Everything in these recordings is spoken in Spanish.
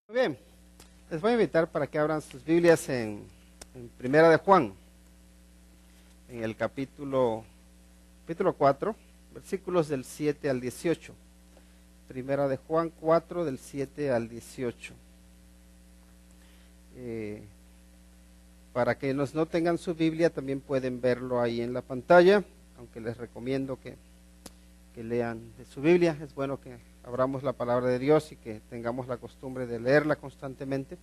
Muy bien, les voy a invitar para que abran sus Biblias en Primera de Juan, en el capítulo 4, versículos del 7 al 18. Primera de Juan 4, del 7 al 18. Para que no tengan su Biblia, también pueden verlo ahí en la pantalla, aunque les recomiendo que lean de su Biblia. Es bueno que abramos la palabra de Dios y que tengamos la costumbre de leerla constantemente.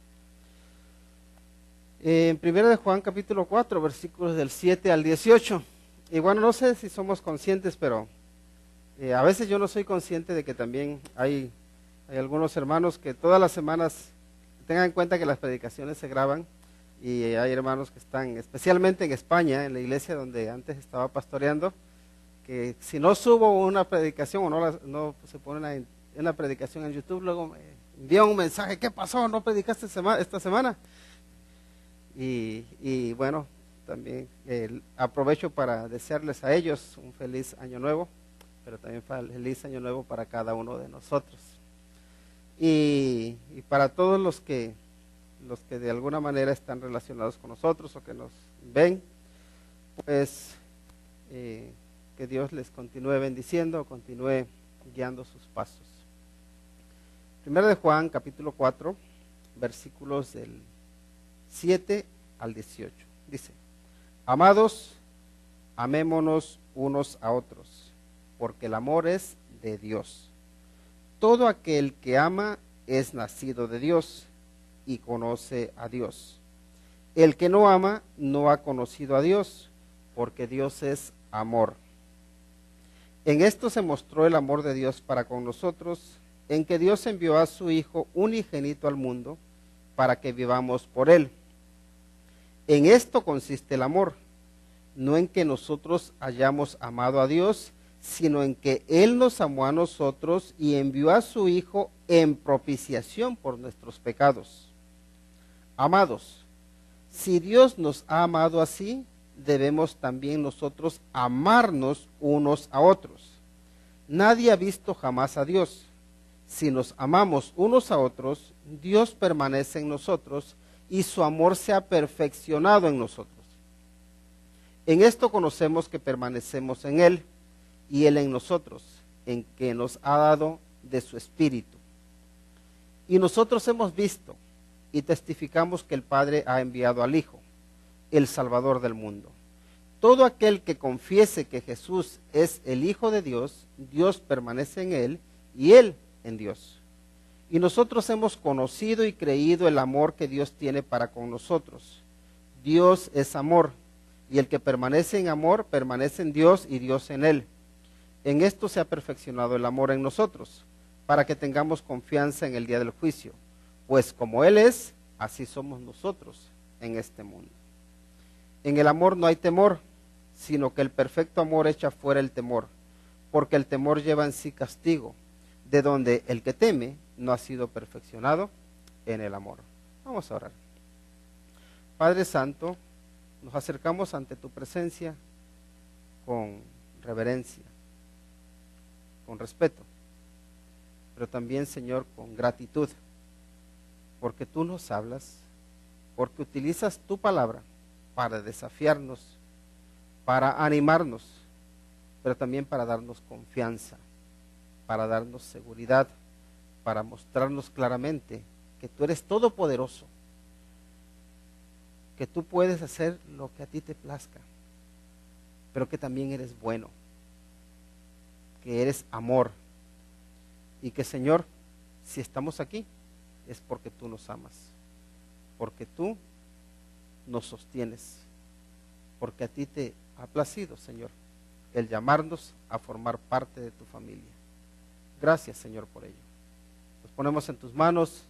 En 1 de Juan capítulo 4, versículos del 7 al 18. Y bueno, no sé si somos conscientes, pero a veces yo no soy consciente de que también hay algunos hermanos que todas las semanas tengan en cuenta que las predicaciones se graban, y hay hermanos que están, especialmente en España, en la iglesia donde antes estaba pastoreando, que si no subo una predicación o no se pone una predicación en YouTube, luego me envían un mensaje: ¿qué pasó? ¿No predicaste esta semana? Y bueno, también aprovecho para desearles a ellos un feliz año nuevo, pero también feliz año nuevo para cada uno de nosotros. Y para todos los que de alguna manera están relacionados con nosotros o que nos ven, pues que Dios les continúe bendiciendo, continúe guiando sus pasos. Primero de Juan, capítulo 4, versículos del 7 al 18. Dice: Amados, amémonos unos a otros, porque el amor es de Dios. Todo aquel que ama es nacido de Dios y conoce a Dios. El que no ama no ha conocido a Dios, porque Dios es amor. En esto se mostró el amor de Dios para con nosotros, en que Dios envió a su Hijo unigénito al mundo para que vivamos por él. En esto consiste el amor, no en que nosotros hayamos amado a Dios, sino en que Él nos amó a nosotros y envió a su Hijo en propiciación por nuestros pecados. Amados, si Dios nos ha amado así, debemos también nosotros amarnos unos a otros. Nadie ha visto jamás a Dios. Si nos amamos unos a otros, Dios permanece en nosotros y su amor se ha perfeccionado en nosotros. En esto conocemos que permanecemos en Él y Él en nosotros, en que nos ha dado de su Espíritu. Y nosotros hemos visto y testificamos que el Padre ha enviado al Hijo, el Salvador del mundo. Todo aquel que confiese que Jesús es el Hijo de Dios, Dios permanece en él y él en Dios. Y nosotros hemos conocido y creído el amor que Dios tiene para con nosotros. Dios es amor, y el que permanece en amor permanece en Dios y Dios en él. En esto se ha perfeccionado el amor en nosotros, para que tengamos confianza en el día del juicio. Pues como Él es, así somos nosotros en este mundo. En el amor no hay temor, sino que el perfecto amor echa fuera el temor, porque el temor lleva en sí castigo, de donde el que teme no ha sido perfeccionado en el amor. Vamos a orar. Padre Santo, nos acercamos ante tu presencia con reverencia, con respeto, pero también, Señor, con gratitud, porque tú nos hablas, porque utilizas tu palabra para desafiarnos, para animarnos, pero también para darnos confianza, para darnos seguridad, para mostrarnos claramente que tú eres todopoderoso, que tú puedes hacer lo que a ti te plazca, pero que también eres bueno, que eres amor, y que, Señor, si estamos aquí es porque tú nos amas, porque tú nos sostienes, porque a ti te ha placido, Señor, el llamarnos a formar parte de tu familia. Gracias, Señor, por ello. Nos ponemos en tus manos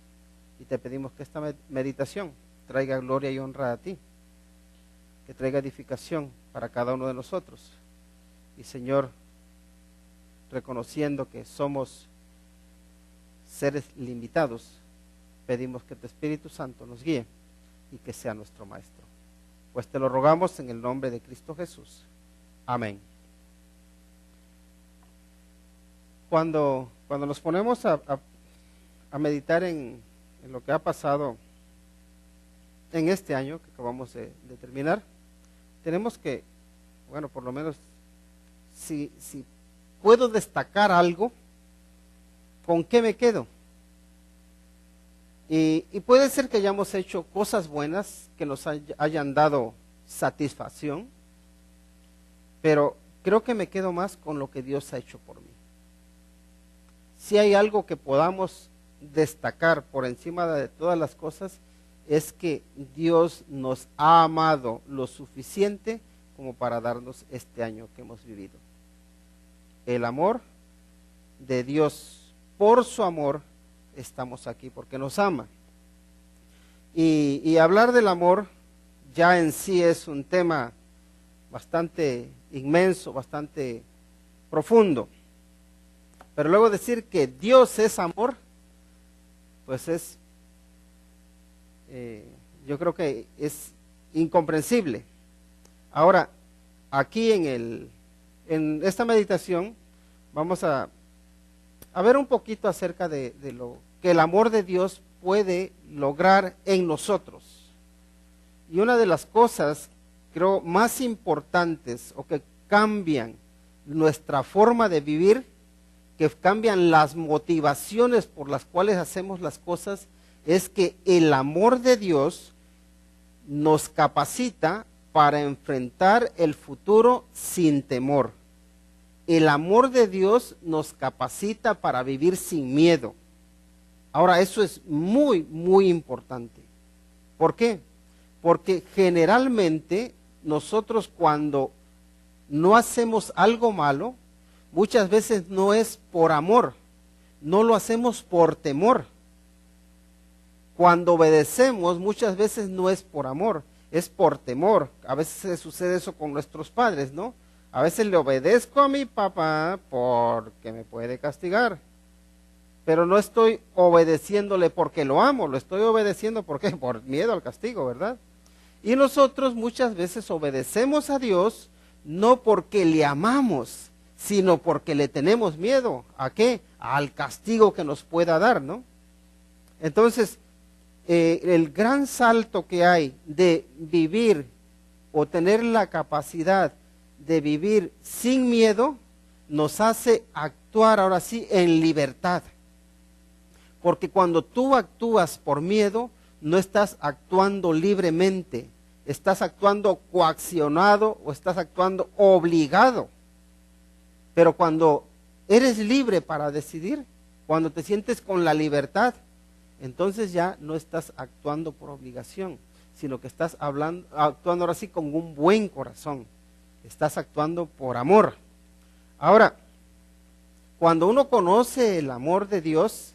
y te pedimos que esta meditación traiga gloria y honra a ti, que traiga edificación para cada uno de nosotros. Y, Señor, reconociendo que somos seres limitados, pedimos que tu Espíritu Santo nos guíe y que sea nuestro Maestro. Pues te lo rogamos en el nombre de Cristo Jesús. Amén. Cuando nos ponemos a meditar en en lo que ha pasado en este año que acabamos de terminar, tenemos que, bueno, por lo menos, si puedo destacar algo, ¿con qué me quedo? Y puede ser que hayamos hecho cosas buenas que nos hayan dado satisfacción, pero creo que me quedo más con lo que Dios ha hecho por mí. Si hay algo que podamos destacar por encima de todas las cosas, es que Dios nos ha amado lo suficiente como para darnos este año que hemos vivido. El amor de Dios, por su amor, estamos aquí porque nos ama. Y hablar del amor ya en sí es un tema bastante inmenso, bastante profundo. Pero luego decir que Dios es amor, pues es, yo creo que es incomprensible. Ahora, aquí en esta meditación vamos a ver un poquito acerca de lo que el amor de Dios puede lograr en nosotros. Y una de las cosas, creo, más importantes o que cambian nuestra forma de vivir, que cambian las motivaciones por las cuales hacemos las cosas, es que el amor de Dios nos capacita para enfrentar el futuro sin temor. El amor de Dios nos capacita para vivir sin miedo. Ahora, eso es muy, muy importante. ¿Por qué? Porque generalmente nosotros cuando no hacemos algo malo, muchas veces no es por amor, no lo hacemos por temor. Cuando obedecemos, muchas veces no es por amor, es por temor. A veces sucede eso con nuestros padres, ¿no? A veces le obedezco a mi papá porque me puede castigar, pero no estoy obedeciéndole porque lo amo, lo estoy obedeciendo porque por miedo al castigo, ¿verdad? Y nosotros muchas veces obedecemos a Dios no porque le amamos, sino porque le tenemos miedo. ¿A qué? Al castigo que nos pueda dar, ¿no? Entonces, el gran salto que hay de vivir o tener la capacidad de vivir sin miedo nos hace actuar ahora sí en libertad. Porque cuando tú actúas por miedo, no estás actuando libremente, estás actuando coaccionado o estás actuando obligado. Pero cuando eres libre para decidir, cuando te sientes con la libertad, entonces ya no estás actuando por obligación, sino que estás actuando ahora sí con un buen corazón. Estás actuando por amor. Ahora, cuando uno conoce el amor de Dios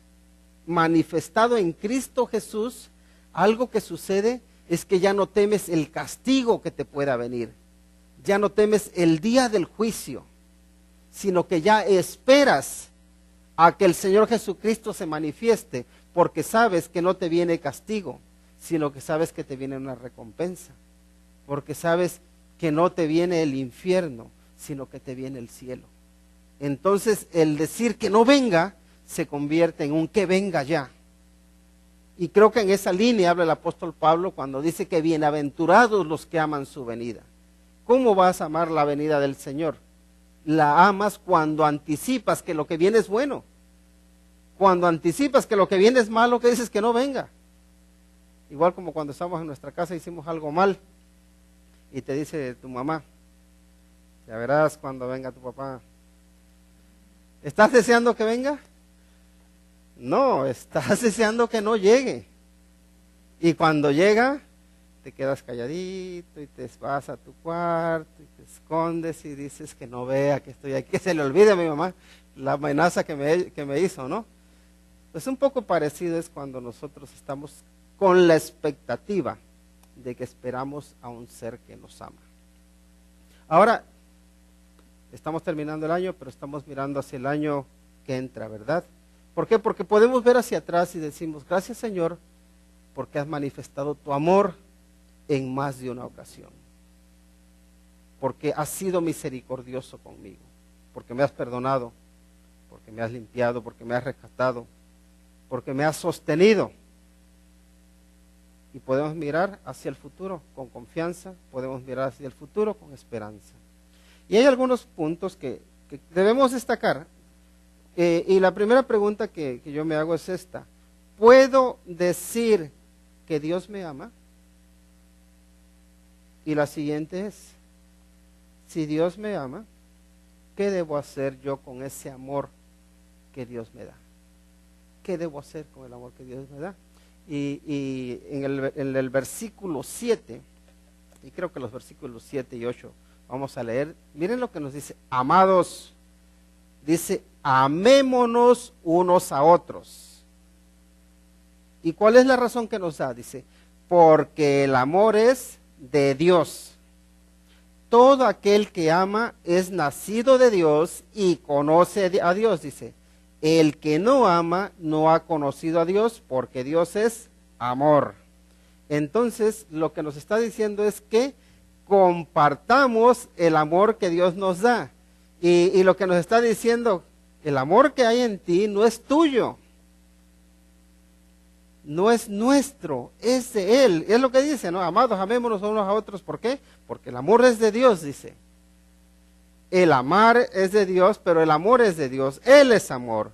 manifestado en Cristo Jesús, algo que sucede es que ya no temes el castigo que te pueda venir, ya no temes el día del juicio, sino que ya esperas a que el Señor Jesucristo se manifieste, porque sabes que no te viene castigo, sino que sabes que te viene una recompensa, porque sabes que no te viene el infierno, sino que te viene el cielo. Entonces el decir que no venga se convierte en un que venga ya. Y creo que en esa línea habla el apóstol Pablo cuando dice que bienaventurados los que aman su venida. ¿Cómo vas a amar la venida del Señor? La amas cuando anticipas que lo que viene es bueno. Cuando anticipas que lo que viene es malo, que dices que no venga. Igual como cuando estamos en nuestra casa y hicimos algo mal y te dice tu mamá, ya verás cuando venga tu papá. ¿Estás deseando que venga? No, estás deseando que no llegue. Y cuando llega, te quedas calladito y te vas a tu cuarto y te escondes y dices que no vea que estoy aquí, que se le olvide a mi mamá la amenaza que me hizo, ¿no? Pues un poco parecido es cuando nosotros estamos con la expectativa de que esperamos a un ser que nos ama. Ahora, estamos terminando el año, pero estamos mirando hacia el año que entra, ¿verdad? ¿Por qué? Porque podemos ver hacia atrás y decimos, gracias Señor, porque has manifestado tu amor en más de una ocasión. Porque has sido misericordioso conmigo, porque me has perdonado, porque me has limpiado, porque me has rescatado, porque me has sostenido. y podemos mirar hacia el futuro con confianza, podemos mirar hacia el futuro con esperanza. Y hay algunos puntos que debemos destacar. Y la primera pregunta que yo me hago es esta: ¿puedo decir que Dios me ama? Y la siguiente es: si Dios me ama, ¿qué debo hacer yo con ese amor que Dios me da? ¿Qué debo hacer con el amor que Dios me da? Y en el versículo 7, y creo que los versículos 7 y 8 vamos a leer. Miren lo que nos dice: amados, dice, amémonos unos a otros. ¿Y cuál es la razón que nos da? Dice, porque el amor es de Dios. Todo aquel que ama es nacido de Dios y conoce a Dios, dice. El que no ama no ha conocido a Dios, porque Dios es amor. Entonces, lo que nos está diciendo es que compartamos el amor que Dios nos da. Y lo que nos está diciendo, el amor que hay en ti no es tuyo, no es nuestro, es de Él. Es lo que dice, ¿no? Amados, amémonos unos a otros. ¿Por qué? Porque el amor es de Dios, dice. El amar es de Dios, pero el amor es de Dios. Él es amor.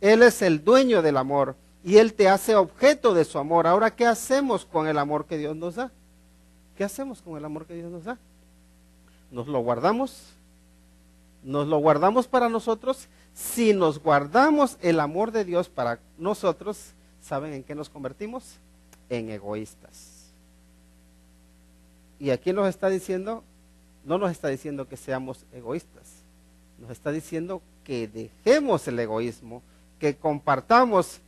Él es el dueño del amor y Él te hace objeto de su amor. Ahora, ¿qué hacemos con el amor que Dios nos da? ¿Qué hacemos con el amor que Dios nos da? ¿Nos lo guardamos? ¿Nos lo guardamos para nosotros? Si nos guardamos el amor de Dios para nosotros, ¿saben en qué nos convertimos? En egoístas. Y aquí nos está diciendo, no nos está diciendo que seamos egoístas, nos está diciendo que dejemos el egoísmo, que compartamos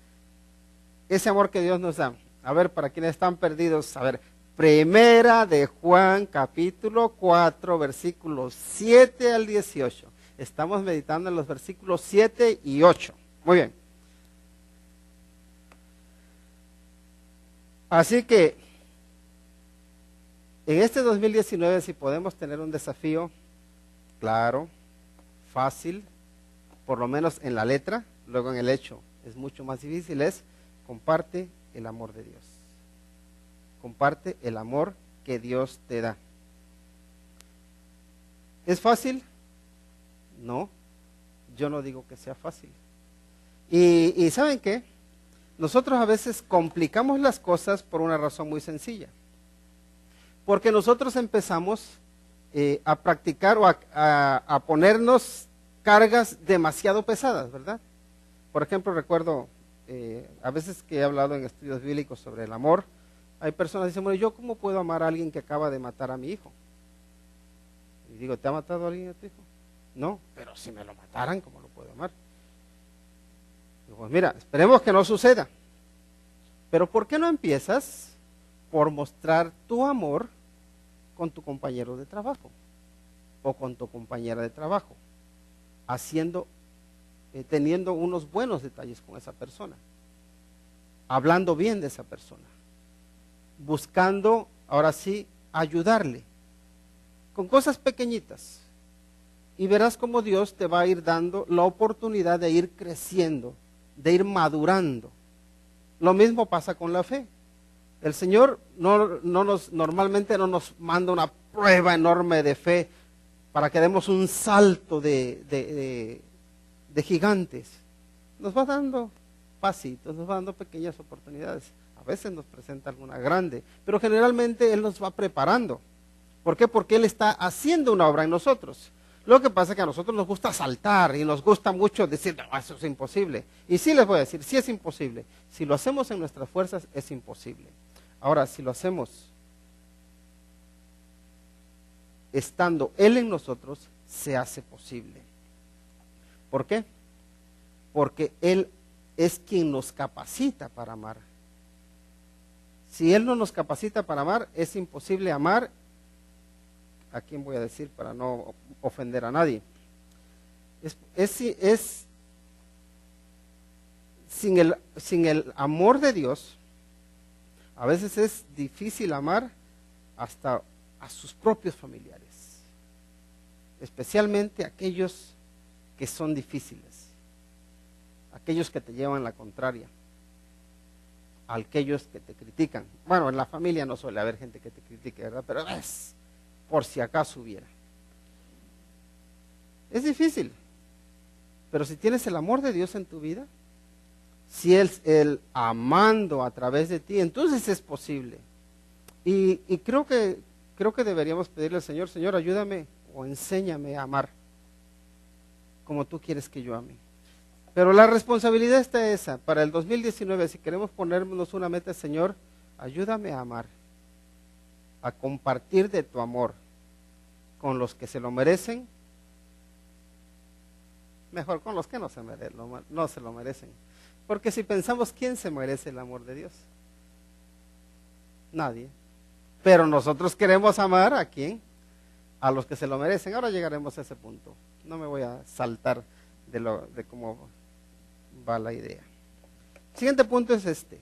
ese amor que Dios nos da. A ver, para quienes están perdidos, a ver, Primera de Juan, capítulo 4, versículos 7 al 18. Estamos meditando en los versículos 7 y 8. Muy bien. Así que, en este 2019, si podemos tener un desafío claro, fácil, por lo menos en la letra, luego en el hecho es mucho más difícil, es comparte el amor de Dios. Comparte el amor que Dios te da. ¿Es fácil? No, yo no digo que sea fácil. Y ¿saben qué? Nosotros a veces complicamos las cosas por una razón muy sencilla. Porque nosotros empezamos a practicar o a ponernos cargas demasiado pesadas, ¿verdad? Por ejemplo, recuerdo a veces que he hablado en estudios bíblicos sobre el amor, hay personas que dicen, bueno, ¿yo cómo puedo amar a alguien que acaba de matar a mi hijo? Y digo, ¿te ha matado alguien a tu hijo? No, pero si me lo mataran, ¿cómo lo puedo amar? Digo, pues mira, esperemos que no suceda. Pero ¿por qué no empiezas por mostrar tu amor con tu compañero de trabajo o con tu compañera de trabajo, teniendo unos buenos detalles con esa persona, hablando bien de esa persona, buscando, ahora sí, ayudarle con cosas pequeñitas, y verás cómo Dios te va a ir dando la oportunidad de ir creciendo, de ir madurando. Lo mismo pasa con la fe. El Señor normalmente no nos manda una prueba enorme de fe para que demos un salto de gigantes. Nos va dando pasitos, nos va dando pequeñas oportunidades. A veces nos presenta alguna grande, pero generalmente Él nos va preparando. ¿Por qué? Porque Él está haciendo una obra en nosotros. Lo que pasa es que a nosotros nos gusta saltar y nos gusta mucho decir, no, eso es imposible. Y sí les voy a decir, sí es imposible. Si lo hacemos en nuestras fuerzas, es imposible. Ahora, si lo hacemos estando Él en nosotros, se hace posible. ¿Por qué? Porque Él es quien nos capacita para amar. Si Él no nos capacita para amar, es imposible amar. ¿A quién voy a decir para no ofender a nadie? Sin el amor de Dios, a veces es difícil amar hasta a sus propios familiares, especialmente aquellos que son difíciles, aquellos que te llevan la contraria, a aquellos que te critican. Bueno, en la familia no suele haber gente que te critique, ¿verdad? Pero es por si acaso hubiera. Es difícil, pero si tienes el amor de Dios en tu vida, si Él amando a través de ti, entonces es posible. Y creo que deberíamos pedirle al Señor, Señor, ayúdame o enséñame a amar como tú quieres que yo ame. Pero la responsabilidad está esa, para el 2019, si queremos ponernos una meta, Señor, ayúdame a amar, a compartir de tu amor con los que se lo merecen, mejor con los que no se lo merecen. Porque si pensamos, ¿quién se merece el amor de Dios? Nadie. Pero nosotros queremos amar ¿a quién? A los que se lo merecen. Ahora llegaremos a ese punto. No me voy a saltar de cómo va la idea. El siguiente punto es este.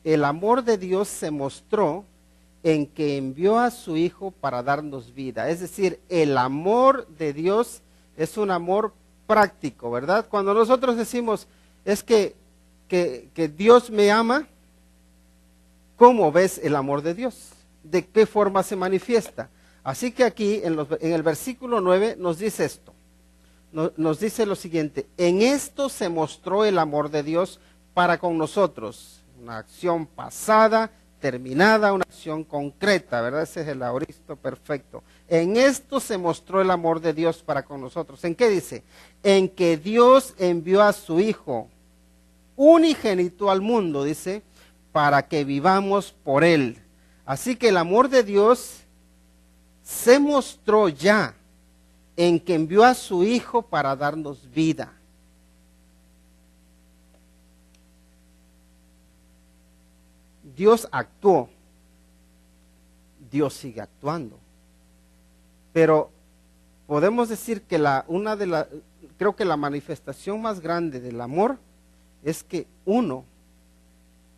El amor de Dios se mostró en que envió a su Hijo para darnos vida. Es decir, el amor de Dios es un amor práctico, ¿verdad? Cuando nosotros decimos, es que Dios me ama, ¿cómo ves el amor de Dios? ¿De qué forma se manifiesta? Así que aquí en el versículo 9 nos dice esto. Nos dice lo siguiente: en esto se mostró el amor de Dios para con nosotros. Una acción pasada, terminada, una acción concreta, ¿verdad? Ese es el aoristo perfecto. En esto se mostró el amor de Dios para con nosotros. ¿En qué dice? En que Dios envió a su Hijo unigénito al mundo, dice, para que vivamos por Él. Así que el amor de Dios se mostró ya en que envió a su Hijo para darnos vida. Dios actuó, Dios sigue actuando, pero podemos decir que creo que la manifestación más grande del amor es que uno,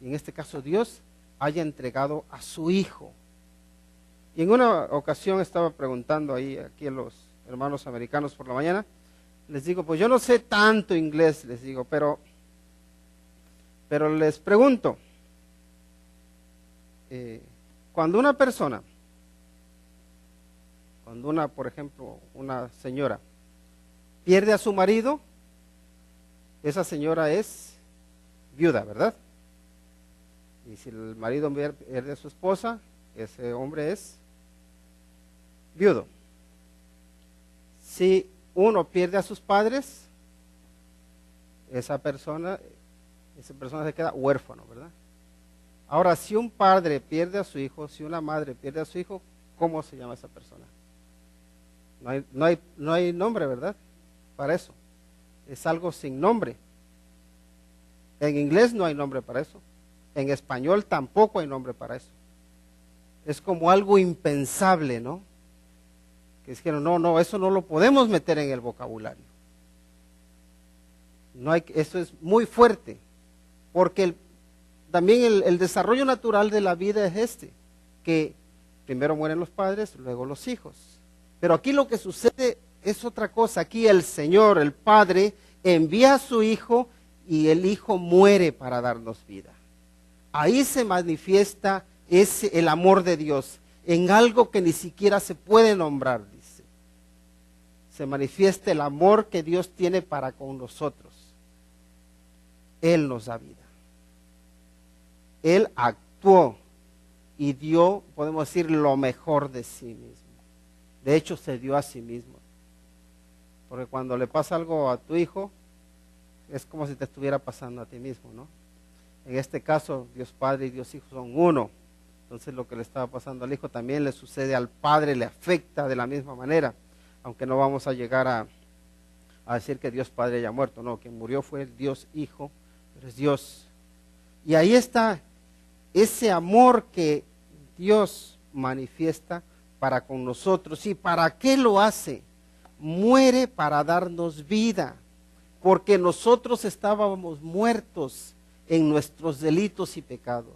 y en este caso Dios, haya entregado a su Hijo. Y en una ocasión estaba preguntando aquí a los hermanos americanos por la mañana, les digo, pues yo no sé tanto inglés, les digo, pero les pregunto, cuando una persona, por ejemplo, una señora, pierde a su marido, esa señora es viuda, ¿verdad? Y si el marido pierde a su esposa, ese hombre es viudo. Si uno pierde a sus padres, esa persona se queda huérfano, ¿verdad? Ahora, si un padre pierde a su hijo, si una madre pierde a su hijo, ¿cómo se llama esa persona? No hay nombre, ¿verdad? Para eso. Es algo sin nombre. En inglés no hay nombre para eso. En español tampoco hay nombre para eso. Es como algo impensable, ¿no? Que dijeron, no, eso no lo podemos meter en el vocabulario. Eso es muy fuerte, porque también el desarrollo natural de la vida es que primero mueren los padres, luego los hijos. Pero aquí lo que sucede es otra cosa. Aquí el Señor, el Padre, envía a su Hijo y el Hijo muere para darnos vida. Ahí se manifiesta el amor de Dios en algo que ni siquiera se puede nombrar, dice. Se manifiesta el amor que Dios tiene para con nosotros. Él nos da vida. Él actuó y dio, podemos decir, lo mejor de sí mismo. De hecho, se dio a sí mismo. Porque cuando le pasa algo a tu hijo, es como si te estuviera pasando a ti mismo, ¿no? En este caso, Dios Padre y Dios Hijo son uno. Entonces lo que le estaba pasando al hijo también le sucede al padre, le afecta de la misma manera. Aunque no vamos a llegar a decir que Dios Padre haya muerto. No, quien murió fue el Dios Hijo, pero es Dios. Y ahí está ese amor que Dios manifiesta para con nosotros. ¿Y para qué lo hace? Muere para darnos vida, porque nosotros estábamos muertos en nuestros delitos y pecados,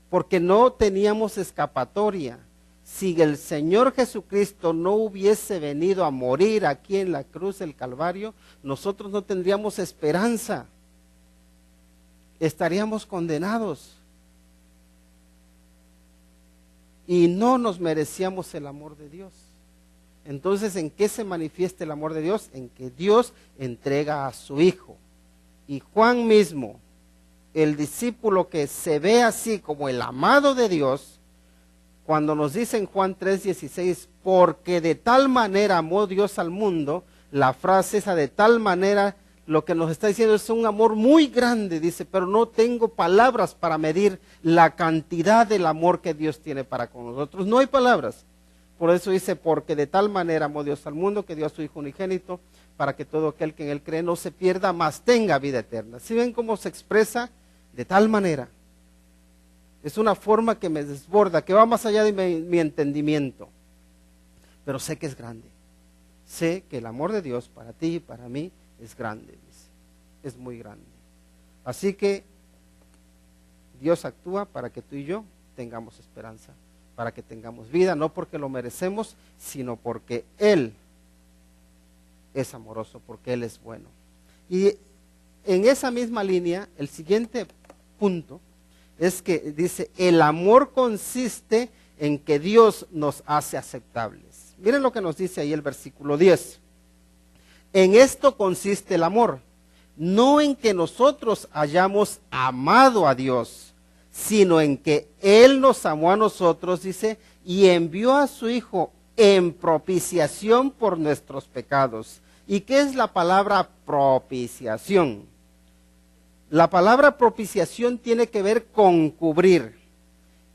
porque no teníamos escapatoria. Si el Señor Jesucristo no hubiese venido a morir aquí en la cruz del Calvario, nosotros no tendríamos esperanza. estaríamos condenados. Y no nos merecíamos el amor de Dios. Entonces, ¿en qué se manifiesta el amor de Dios? En que Dios entrega a su Hijo. Y Juan mismo, el discípulo que se ve así como el amado de Dios, cuando nos dice en Juan 3:16, porque de tal manera amó Dios al mundo, la frase esa de tal manera, lo que nos está diciendo es un amor muy grande, dice, pero no tengo palabras para medir la cantidad del amor que Dios tiene para con nosotros. No hay palabras. Por eso dice, porque de tal manera amó Dios al mundo, que dio a su Hijo unigénito, para que todo aquel que en él cree no se pierda, mas tenga vida eterna. ¿Sí ven cómo se expresa? De tal manera. Es una forma que me desborda, que va más allá de mi entendimiento. Pero sé que es grande. Sé que el amor de Dios para ti y para mí es grande, dice. Es muy grande. Así que Dios actúa para que tú y yo tengamos esperanza, para que tengamos vida, no porque lo merecemos, sino porque Él es amoroso, porque Él es bueno. Y en esa misma línea, el siguiente punto es que dice, el amor consiste en que Dios nos hace aceptables. Miren lo que nos dice ahí el versículo 10. En esto consiste el amor, no en que nosotros hayamos amado a Dios, sino en que Él nos amó a nosotros, dice, y envió a su Hijo en propiciación por nuestros pecados. ¿Y qué es la palabra propiciación? La palabra propiciación tiene que ver con cubrir,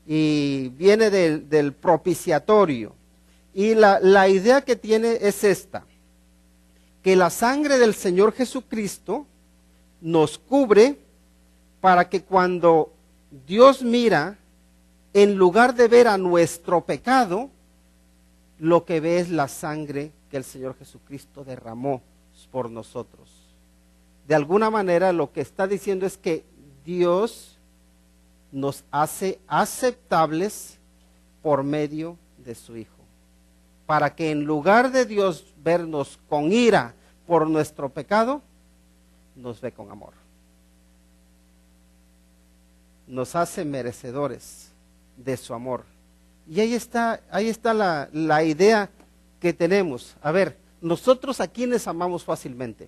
y viene del propiciatorio. Y la idea que tiene es esta, que la sangre del Señor Jesucristo nos cubre para que cuando Dios mira, en lugar de ver a nuestro pecado, lo que ve es la sangre que el Señor Jesucristo derramó por nosotros. De alguna manera lo que está diciendo es que Dios nos hace aceptables por medio de su Hijo, para que en lugar de Dios vernos con ira por nuestro pecado, nos ve con amor. Nos hace merecedores de su amor. Y ahí está la idea que tenemos. A ver, nosotros a quienes amamos fácilmente,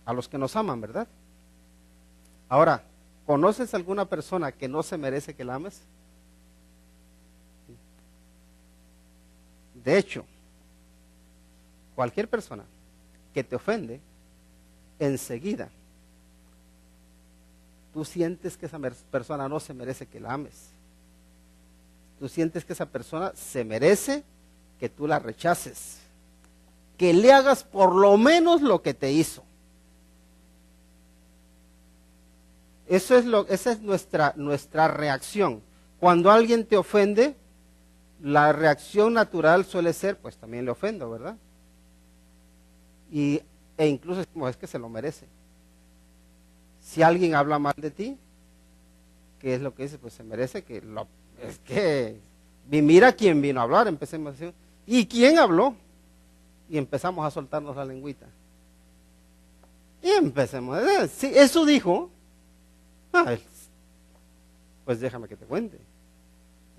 a los que nos aman, ¿verdad? Ahora, ¿conoces alguna persona que no se merece que la ames? De hecho, cualquier persona que te ofende, enseguida tú sientes que esa persona no se merece que la ames. Tú sientes que esa persona se merece que tú la rechaces, que le hagas por lo menos lo que te hizo. Esa es nuestra reacción. Cuando alguien te ofende, la reacción natural suele ser, pues también le ofendo, ¿verdad? E incluso es que se lo merece. Si alguien habla mal de ti, ¿qué es lo que dice? Pues se merece que es que mira quién vino a hablar, empecemos a decir, ¿y quién habló? Y empezamos a soltarnos la lengüita. Y empecemos a decir, sí, eso dijo, pues déjame que te cuente.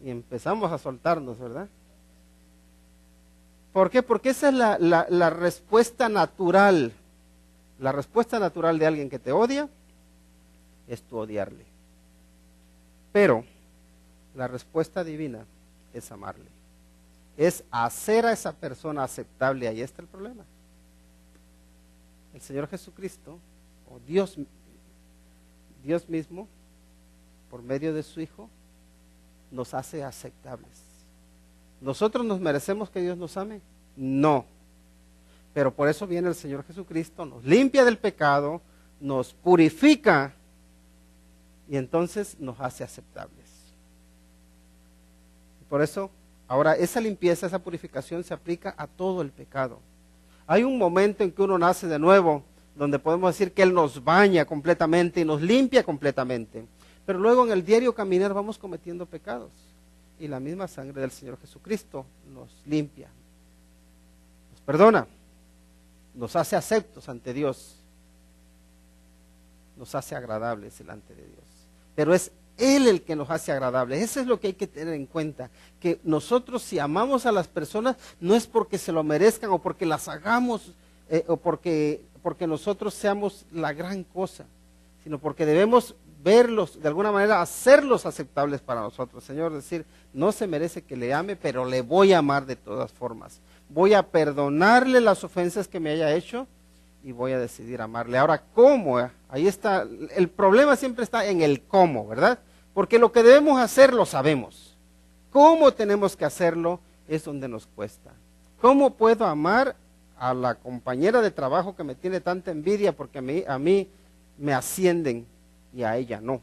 Y empezamos a soltarnos, ¿verdad? ¿Por qué? Porque esa es la respuesta natural. La respuesta natural de alguien que te odia es tu odiarle. Pero la respuesta divina es amarle. Es hacer a esa persona aceptable. Ahí está el problema. El Señor Jesucristo, o Dios mismo, por medio de su Hijo, nos hace aceptables. ¿Nosotros nos merecemos que Dios nos ame? No. Pero por eso viene el Señor Jesucristo, nos limpia del pecado, nos purifica y entonces nos hace aceptables. Por eso, ahora esa limpieza, esa purificación se aplica a todo el pecado. Hay un momento en que uno nace de nuevo, donde podemos decir que Él nos baña completamente y nos limpia completamente. Pero luego en el diario caminar vamos cometiendo pecados. Y la misma sangre del Señor Jesucristo nos limpia, nos perdona, nos hace aceptos ante Dios. nos hace agradables delante de Dios. Pero es Él el que nos hace agradables. Eso es lo que hay que tener en cuenta. Que nosotros, si amamos a las personas, no es porque se lo merezcan o porque las hagamos o porque nosotros seamos la gran cosa, sino porque debemos verlos, de alguna manera hacerlos aceptables para nosotros. Señor, decir, no se merece que le ame, pero le voy a amar de todas formas. Voy a perdonarle las ofensas que me haya hecho y voy a decidir amarle. Ahora, ¿cómo? Ahí está, el problema siempre está en el cómo, ¿verdad? Porque lo que debemos hacer lo sabemos. ¿Cómo tenemos que hacerlo? Es donde nos cuesta. ¿Cómo puedo amar a la compañera de trabajo que me tiene tanta envidia porque a mí me ascienden y a ella no?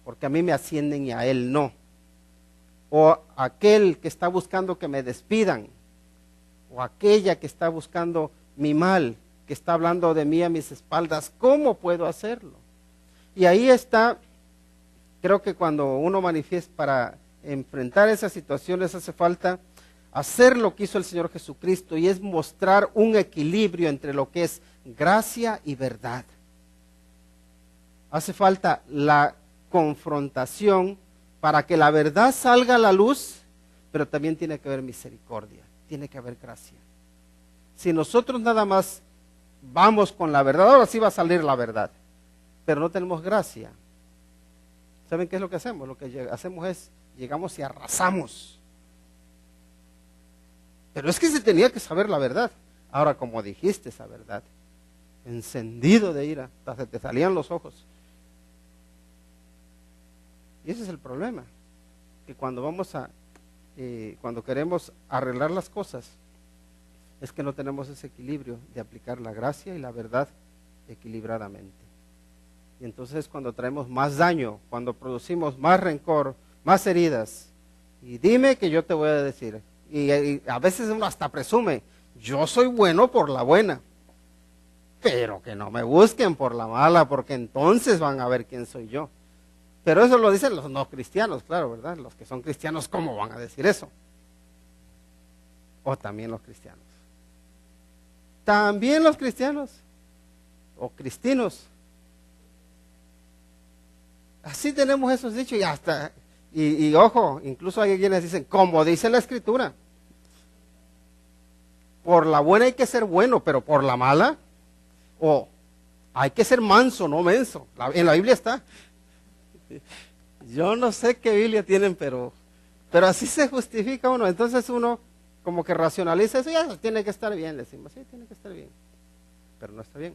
Porque a mí me ascienden y a él no. O aquel que está buscando que me despidan, o aquella que está buscando mi mal, que está hablando de mí a mis espaldas. ¿Cómo puedo hacerlo? Y ahí está, creo que cuando uno manifiesta para enfrentar esas situaciones hace falta hacer lo que hizo el Señor Jesucristo, y es mostrar un equilibrio entre lo que es gracia y verdad. Hace falta la confrontación para que la verdad salga a la luz, pero también tiene que haber misericordia, tiene que haber gracia. Si nosotros nada más vamos con la verdad, ahora sí va a salir la verdad, pero no tenemos gracia, ¿saben qué es lo que hacemos? Lo que hacemos es, llegamos y arrasamos. Pero es que se tenía que saber la verdad. Ahora, como dijiste esa verdad, encendido de ira, hasta se te salían los ojos. Y ese es el problema, que cuando cuando queremos arreglar las cosas, es que no tenemos ese equilibrio de aplicar la gracia y la verdad equilibradamente. Y entonces cuando traemos más daño, cuando producimos más rencor, más heridas, y dime que yo te voy a decir, y a veces uno hasta presume, yo soy bueno por la buena, pero que no me busquen por la mala, porque entonces van a ver quién soy yo. Pero eso lo dicen los no cristianos, claro, ¿verdad? Los que son cristianos, ¿cómo van a decir eso? O también los cristianos. También los cristianos, o cristinos. Así tenemos esos dichos y hasta, y ojo, incluso hay quienes dicen, como dice la Escritura, por la buena hay que ser bueno, pero por la mala, o hay que ser manso, no menso. En la Biblia está. Yo no sé qué Biblia tienen, pero así se justifica uno. Entonces uno como que racionaliza eso, ya tiene que estar bien, le decimos, sí, tiene que estar bien, pero no está bien,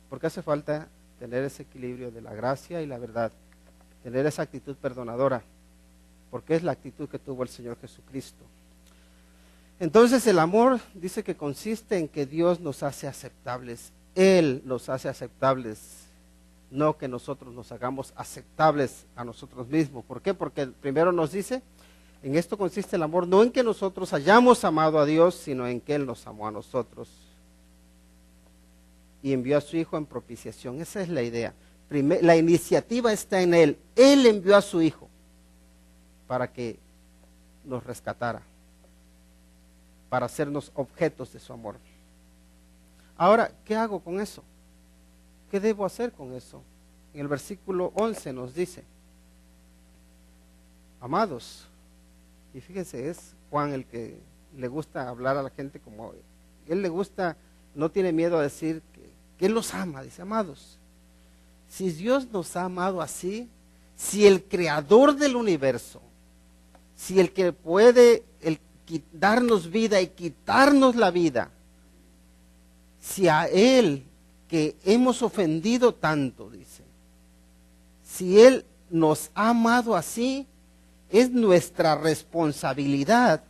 porque hace falta tener ese equilibrio de la gracia y la verdad, tener esa actitud perdonadora, porque es la actitud que tuvo el Señor Jesucristo. Entonces el amor dice que consiste en que Dios nos hace aceptables, Él nos hace aceptables, no que nosotros nos hagamos aceptables a nosotros mismos. ¿Por qué? Porque primero nos dice, en esto consiste el amor, no en que nosotros hayamos amado a Dios, sino en que Él nos amó a nosotros y envió a su Hijo en propiciación. Esa es la idea. La iniciativa está en Él. Él envió a su Hijo para que nos rescatara, para hacernos objetos de su amor. Ahora, ¿qué hago con eso? ¿Qué debo hacer con eso? En el versículo 11 nos dice, amados, y fíjense, es Juan el que le gusta hablar a la gente como, él le gusta, no tiene miedo a decir que él los ama, dice, amados, si Dios nos ha amado así, si el creador del universo, si el que puede darnos vida y quitarnos la vida, si a Él que hemos ofendido tanto, dice, si Él nos ha amado así, es nuestra responsabilidad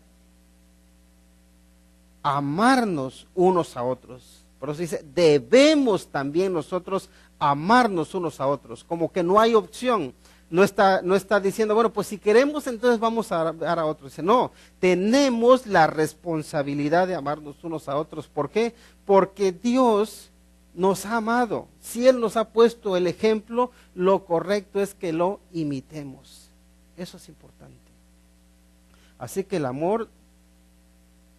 amarnos unos a otros. Por eso dice, debemos también nosotros amarnos unos a otros, como que no hay opción. No está diciendo, bueno, pues si queremos entonces vamos a amar a otros. Dice, no, tenemos la responsabilidad de amarnos unos a otros. ¿Por qué? Porque Dios nos ha amado. Si Él nos ha puesto el ejemplo, lo correcto es que lo imitemos. Eso es importante. Así que el amor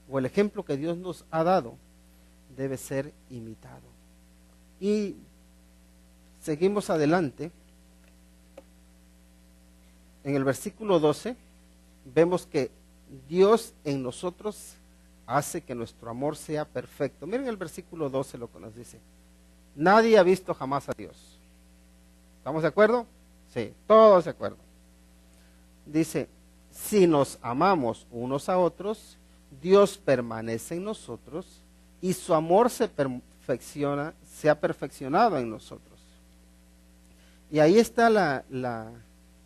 o el ejemplo que Dios nos ha dado debe ser imitado. Y seguimos adelante, en el versículo 12, vemos que Dios en nosotros hace que nuestro amor sea perfecto. Miren el versículo 12 lo que nos dice. Nadie ha visto jamás a Dios. ¿Estamos de acuerdo? Sí, todos de acuerdo. Dice, si nos amamos unos a otros, Dios permanece en nosotros y su amor se ha perfeccionado en nosotros. Y ahí está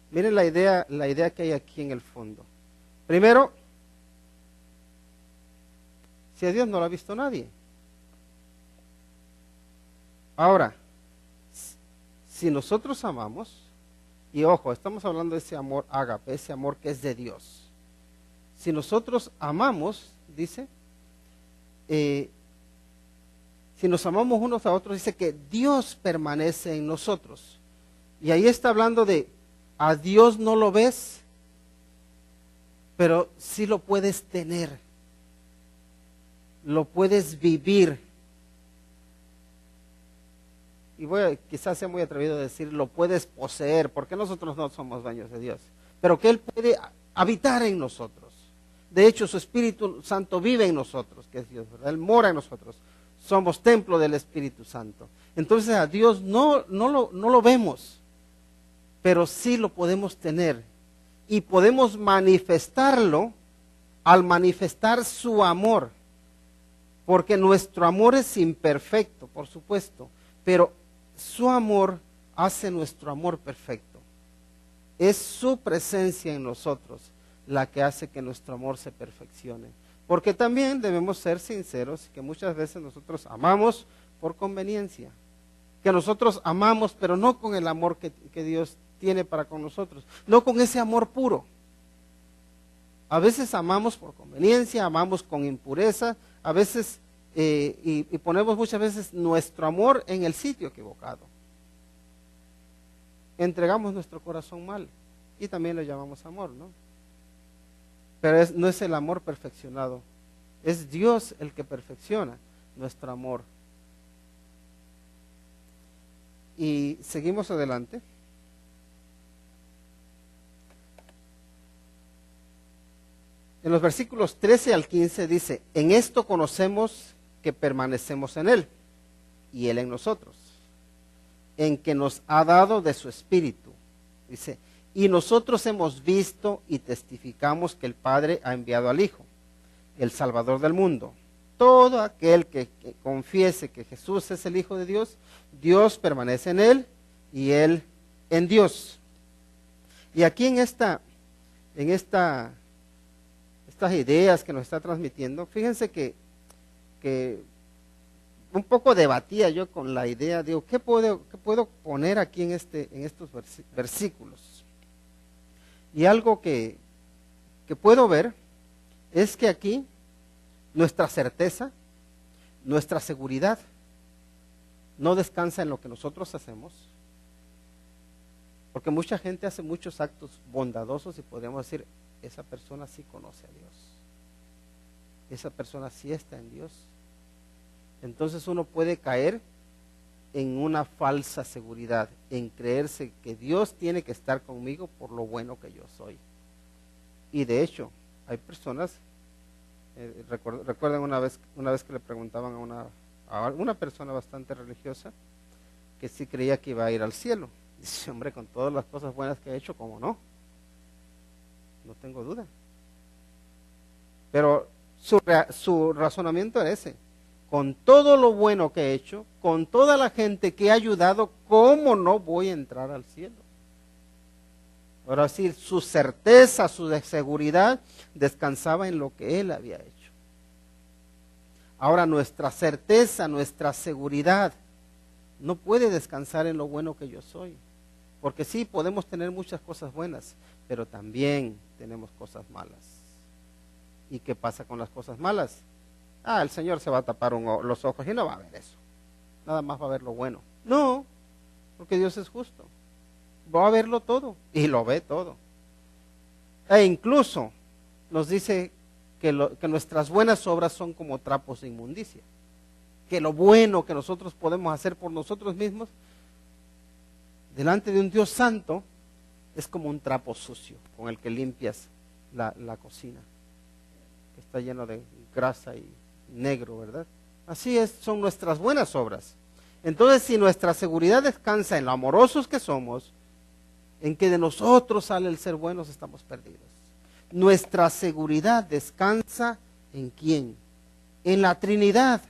miren la idea que hay aquí en el fondo. Primero, si a Dios no lo ha visto nadie. Ahora, si nosotros amamos, y ojo, estamos hablando de ese amor ágape, ese amor que es de Dios. Si nosotros amamos, dice, si nos amamos unos a otros, dice que Dios permanece en nosotros. Y ahí está hablando de, a Dios no lo ves, pero sí lo puedes tener, lo puedes vivir. Y quizás sea muy atrevido a decir, lo puedes poseer, porque nosotros no somos dueños de Dios, pero que Él puede habitar en nosotros. De hecho, su Espíritu Santo vive en nosotros, que es Dios, ¿verdad? Él mora en nosotros. Somos templo del Espíritu Santo. Entonces a Dios no lo vemos, pero sí lo podemos tener. Y podemos manifestarlo al manifestar su amor. Porque nuestro amor es imperfecto, por supuesto, pero su amor hace nuestro amor perfecto. Es su presencia en nosotros la que hace que nuestro amor se perfeccione. Porque también debemos ser sinceros, que muchas veces nosotros amamos por conveniencia. Que nosotros amamos, pero no con el amor que Dios tiene para con nosotros. No con ese amor puro. A veces amamos por conveniencia, amamos con impureza, a veces, y ponemos muchas veces nuestro amor en el sitio equivocado. Entregamos nuestro corazón mal y también lo llamamos amor, ¿no? Pero no es el amor perfeccionado, es Dios el que perfecciona nuestro amor. Y seguimos adelante. En los versículos 13 al 15 dice, en esto conocemos que permanecemos en Él y Él en nosotros, en que nos ha dado de su Espíritu. Dice, y nosotros hemos visto y testificamos que el Padre ha enviado al Hijo, el Salvador del mundo. Todo aquel que confiese que Jesús es el Hijo de Dios, Dios permanece en Él y Él en Dios. Y aquí en estas ideas que nos está transmitiendo, fíjense que un poco debatía yo con la idea, digo, ¿qué puedo poner aquí en estos versículos? Y algo que puedo ver es que aquí nuestra certeza, nuestra seguridad, no descansa en lo que nosotros hacemos, porque mucha gente hace muchos actos bondadosos y podríamos decir, esa persona sí conoce a Dios, esa persona sí está en Dios. Entonces uno puede caer en una falsa seguridad, en creerse que Dios tiene que estar conmigo por lo bueno que yo soy. Y de hecho, hay personas, recuerden una vez que le preguntaban a una persona bastante religiosa, que sí creía que iba a ir al cielo. Dice, hombre, con todas las cosas buenas que he hecho, ¿cómo no? No tengo duda. Pero su razonamiento era ese. Con todo lo bueno que he hecho, con toda la gente que he ayudado, ¿cómo no voy a entrar al cielo? Ahora sí, su certeza, su seguridad descansaba en lo que él había hecho. Ahora nuestra certeza, nuestra seguridad no puede descansar en lo bueno que yo soy. Porque sí, podemos tener muchas cosas buenas, pero también tenemos cosas malas. ¿Y qué pasa con las cosas malas? El Señor se va a tapar los ojos y no va a ver eso. Nada más va a ver lo bueno. No, porque Dios es justo. Va a verlo todo y lo ve todo. E incluso nos dice que nuestras buenas obras son como trapos de inmundicia. Que lo bueno que nosotros podemos hacer por nosotros mismos delante de un Dios santo es como un trapo sucio con el que limpias la cocina, que está lleno de grasa y negro, ¿verdad? Así es, son nuestras buenas obras. Entonces, si nuestra seguridad descansa en lo amorosos que somos, en que de nosotros sale el ser buenos, estamos perdidos. Nuestra seguridad descansa ¿en quién? En la Trinidad.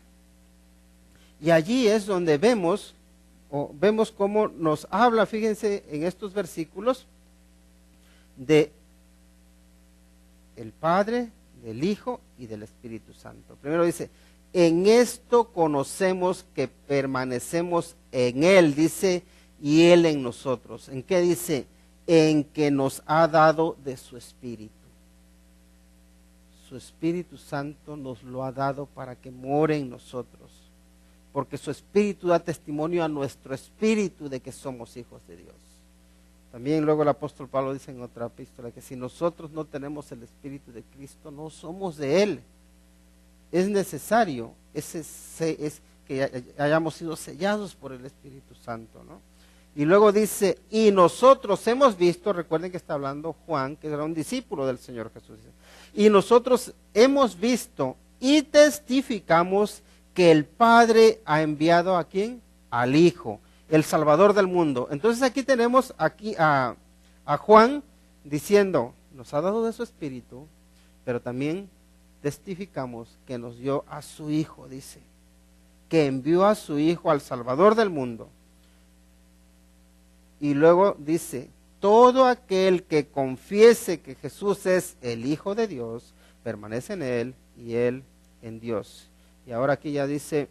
Y allí es donde vemos cómo nos habla, fíjense en estos versículos, de el Padre, del Hijo y del Espíritu Santo. Primero dice, en esto conocemos que permanecemos en Él, dice, y Él en nosotros. ¿En qué dice? En que nos ha dado de su Espíritu. Su Espíritu Santo nos lo ha dado para que more en nosotros, porque su Espíritu da testimonio a nuestro espíritu de que somos hijos de Dios. También luego el apóstol Pablo dice en otra epístola que si nosotros no tenemos el Espíritu de Cristo, no somos de Él. Es necesario que hayamos sido sellados por el Espíritu Santo, ¿no? Y luego dice, y nosotros hemos visto, recuerden que está hablando Juan, que era un discípulo del Señor Jesús, y nosotros hemos visto y testificamos que el Padre ha enviado ¿a quién? Al Hijo, el Salvador del mundo. Entonces aquí tenemos a Juan diciendo, nos ha dado de su Espíritu, pero también testificamos que nos dio a su Hijo, dice, que envió a su Hijo al Salvador del mundo. Y luego dice, todo aquel que confiese que Jesús es el Hijo de Dios, permanece en Él y Él en Dios. Y ahora aquí ya dice,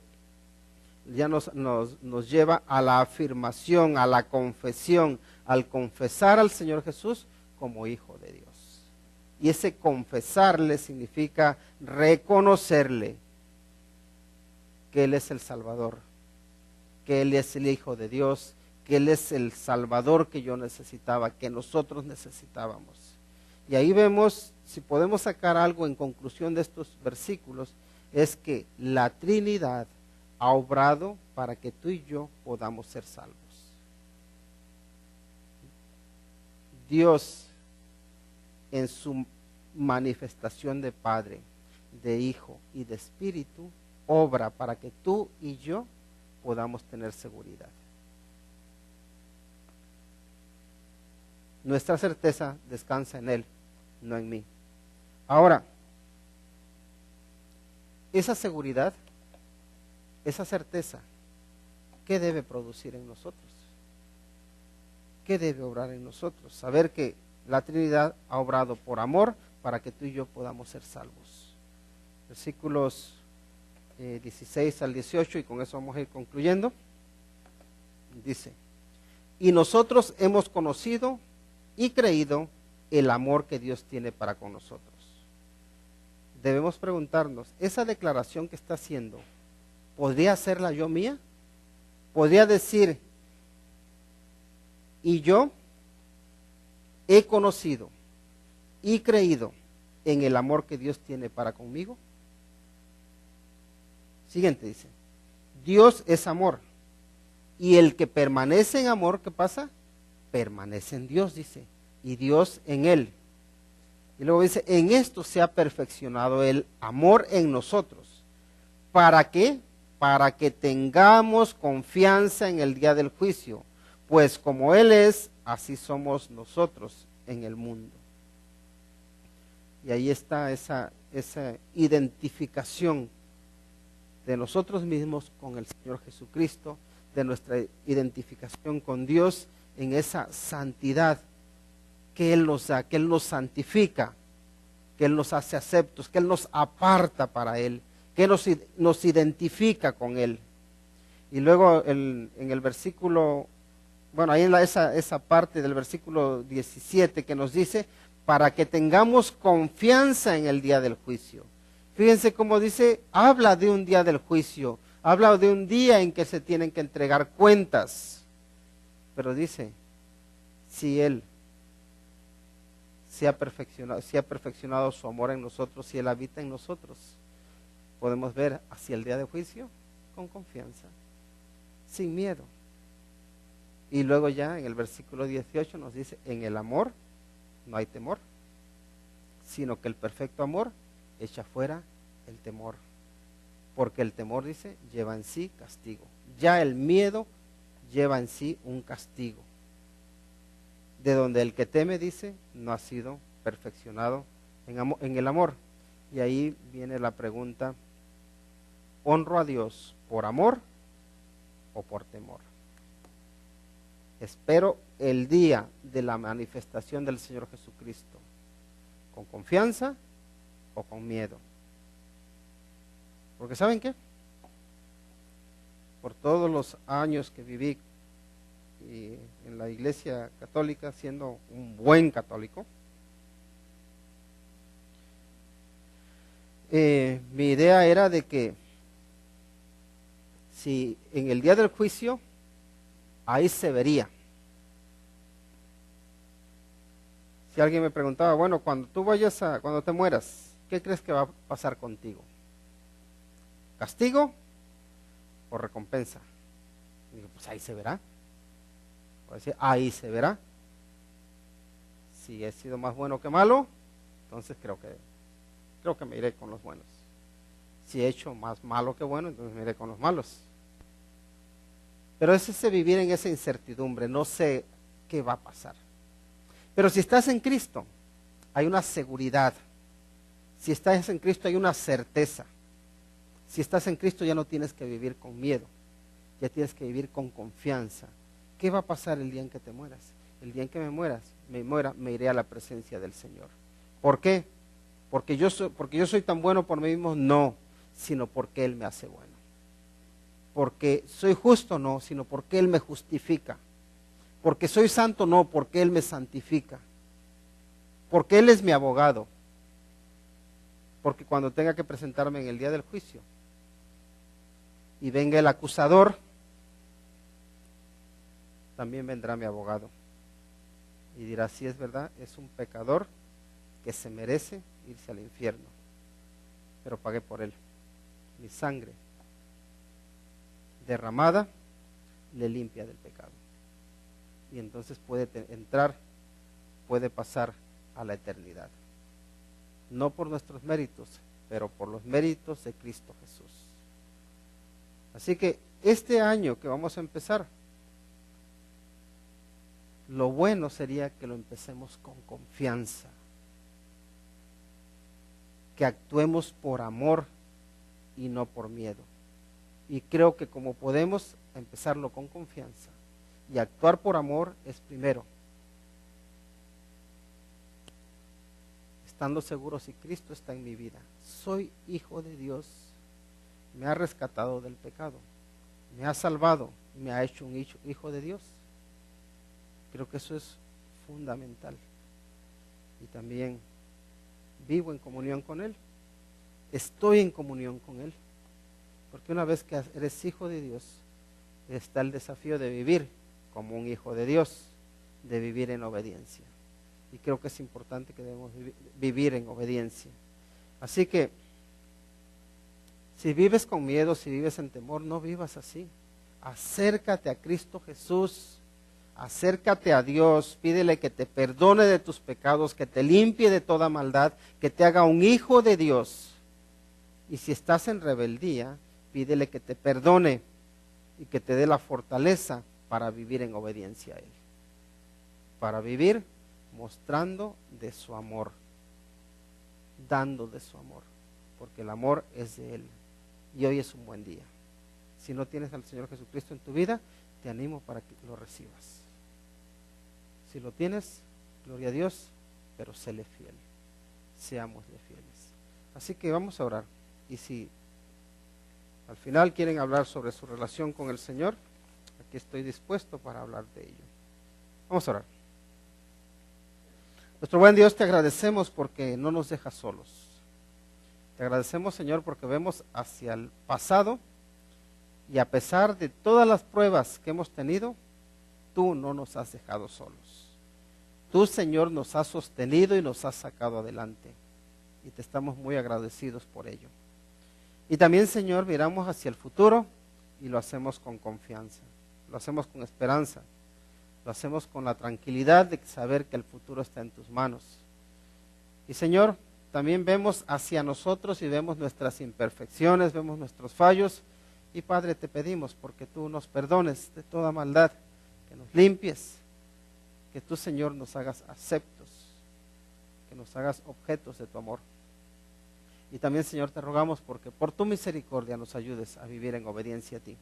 ya nos lleva a la afirmación, a la confesión, al confesar al Señor Jesús como Hijo de Dios. Y ese confesarle significa reconocerle que Él es el Salvador, que Él es el Hijo de Dios, que Él es el Salvador que yo necesitaba, que nosotros necesitábamos. Y ahí vemos, si podemos sacar algo en conclusión de estos versículos, es que la Trinidad ha obrado para que tú y yo podamos ser salvos. Dios, en su manifestación de Padre, de Hijo y de Espíritu, obra para que tú y yo podamos tener seguridad. Nuestra certeza descansa en Él, no en mí. Ahora, esa seguridad, esa certeza, ¿qué debe producir en nosotros? ¿Qué debe obrar en nosotros? Saber que la Trinidad ha obrado por amor para que tú y yo podamos ser salvos. Versículos 16 al 18, y con eso vamos a ir concluyendo. Dice, y nosotros hemos conocido y creído el amor que Dios tiene para con nosotros. Debemos preguntarnos, ¿esa declaración que está haciendo, podría hacerla yo mía? ¿Podría decir, y yo he conocido y creído en el amor que Dios tiene para conmigo? Siguiente dice, Dios es amor, y el que permanece en amor, ¿qué pasa? Permanece en Dios, dice, y Dios en él. Y luego dice, en esto se ha perfeccionado el amor en nosotros. ¿Para qué? Para que tengamos confianza en el día del juicio, pues como Él es, así somos nosotros en el mundo. Y ahí está esa identificación de nosotros mismos con el Señor Jesucristo, de nuestra identificación con Dios en esa santidad que Él nos da, que Él nos santifica, que Él nos hace aceptos, que Él nos aparta para Él, que nos identifica con Él. Y luego en el versículo, bueno, ahí en esa parte del versículo 17 que nos dice, para que tengamos confianza en el día del juicio. Fíjense cómo dice, habla de un día del juicio, habla de un día en que se tienen que entregar cuentas. Pero dice, si Él si ha perfeccionado su amor en nosotros, si Él habita en nosotros, podemos ver hacia el día de juicio con confianza, sin miedo. Y luego ya en el versículo 18 nos dice, en el amor no hay temor, sino que el perfecto amor echa fuera el temor. Porque el temor, dice, lleva en sí castigo. Ya el miedo lleva en sí un castigo. De donde el que teme, dice, no ha sido perfeccionado en el amor. Y ahí viene la pregunta, ¿honro a Dios por amor o por temor? Espero el día de la manifestación del Señor Jesucristo, ¿con confianza o con miedo? Porque ¿saben qué? Por todos los años que viví en la iglesia católica, siendo un buen católico, mi idea era de que si en el día del juicio, ahí se vería. Si alguien me preguntaba, bueno, cuando cuando te mueras, ¿qué crees que va a pasar contigo? ¿Castigo o recompensa? Y digo, pues ahí se verá. O decir, ahí se verá. Si he sido más bueno que malo, entonces creo que me iré con los buenos. Si he hecho más malo que bueno, entonces me iré con los malos. Pero es ese vivir en esa incertidumbre, no sé qué va a pasar. Pero si estás en Cristo, hay una seguridad. Si estás en Cristo, hay una certeza. Si estás en Cristo, ya no tienes que vivir con miedo, ya tienes que vivir con confianza. ¿Qué va a pasar el día en que te mueras? El día en que me muera, me iré a la presencia del Señor. ¿Por qué? Porque yo soy tan bueno por mí mismo, no, sino porque Él me hace bueno. Porque soy justo, no, sino porque Él me justifica. Porque soy santo, no, porque Él me santifica. Porque Él es mi abogado. Porque cuando tenga que presentarme en el día del juicio y venga el acusador, también vendrá mi abogado y dirá, sí, es verdad, es un pecador que se merece irse al infierno, pero pagué por él. Mi sangre derramada le limpia del pecado. Y entonces puede pasar a la eternidad. No por nuestros méritos, pero por los méritos de Cristo Jesús. Así que este año que vamos a empezar, lo bueno sería que lo empecemos con confianza, que actuemos por amor y no por miedo. Y creo que como podemos empezarlo con confianza y actuar por amor es primero, estando seguro si Cristo está en mi vida. Soy hijo de Dios, me ha rescatado del pecado, me ha salvado, me ha hecho un hijo de Dios. Creo que eso es fundamental. Y también vivo en comunión con Él, estoy en comunión con Él, porque una vez que eres hijo de Dios, está el desafío de vivir como un hijo de Dios, de vivir en obediencia. Y creo que es importante que debemos vivir en obediencia. Así que, si vives con miedo, si vives en temor, no vivas así. Acércate a Cristo Jesús, acércate a Dios, pídele que te perdone de tus pecados, que te limpie de toda maldad, que te haga un hijo de Dios. Y si estás en rebeldía, pídele que te perdone y que te dé la fortaleza para vivir en obediencia a Él. Para vivir mostrando de su amor, dando de su amor, porque el amor es de Él. Y hoy es un buen día. Si no tienes al Señor Jesucristo en tu vida, te animo para que lo recibas. Si lo tienes, gloria a Dios, pero séle fiel. Seámosle fieles. Así que vamos a orar. Y si al final quieren hablar sobre su relación con el Señor, aquí estoy dispuesto para hablar de ello. Vamos a orar. Nuestro buen Dios, te agradecemos porque no nos dejas solos. Te agradecemos, Señor, porque vemos hacia el pasado y a pesar de todas las pruebas que hemos tenido, tú no nos has dejado solos. Tú, Señor, nos has sostenido y nos has sacado adelante. Y te estamos muy agradecidos por ello. Y también, Señor, miramos hacia el futuro y lo hacemos con confianza, lo hacemos con esperanza, Lo hacemos con la tranquilidad de saber que el futuro está en tus manos. Y Señor, también vemos hacia nosotros y vemos nuestras imperfecciones, vemos nuestros fallos. Y Padre, te pedimos porque tú nos perdones de toda maldad, que nos limpies, que tú, Señor, nos hagas aceptos, que nos hagas objetos de tu amor. Y también, Señor, te rogamos porque por tu misericordia nos ayudes a vivir en obediencia a ti.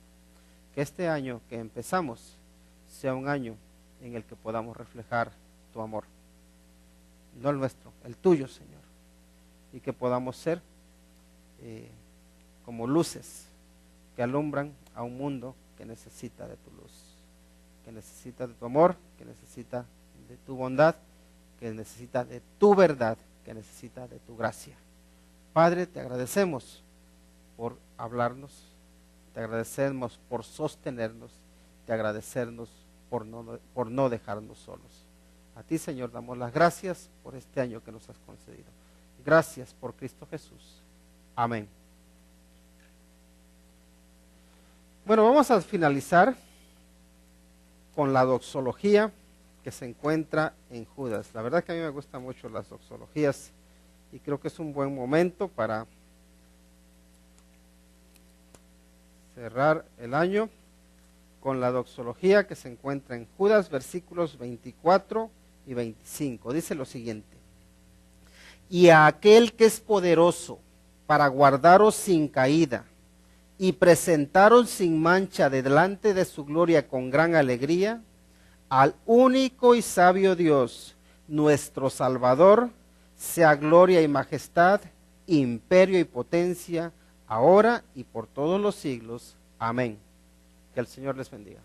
Que este año que empezamos sea un año en el que podamos reflejar tu amor. No el nuestro, el tuyo, Señor. Y que podamos ser como luces que alumbran a un mundo que necesita de tu luz, que necesita de tu amor, que necesita de tu bondad, que necesita de tu verdad, que necesita de tu gracia. Padre, te agradecemos por hablarnos, te agradecemos por sostenernos, te agradecemos por no dejarnos solos. A ti, Señor, damos las gracias por este año que nos has concedido. Gracias por Cristo Jesús. Amén. Bueno, vamos a finalizar con la doxología que se encuentra en Judas. La verdad que a mí me gustan mucho las doxologías y creo que es un buen momento para cerrar el año con la doxología que se encuentra en Judas, versículos 24 y 25. Dice lo siguiente: y a aquel que es poderoso para guardaros sin caída y presentaros sin mancha delante de su gloria con gran alegría, al único y sabio Dios, nuestro Salvador, sea gloria y majestad, imperio y potencia, ahora y por todos los siglos. Amén. Que el Señor les bendiga.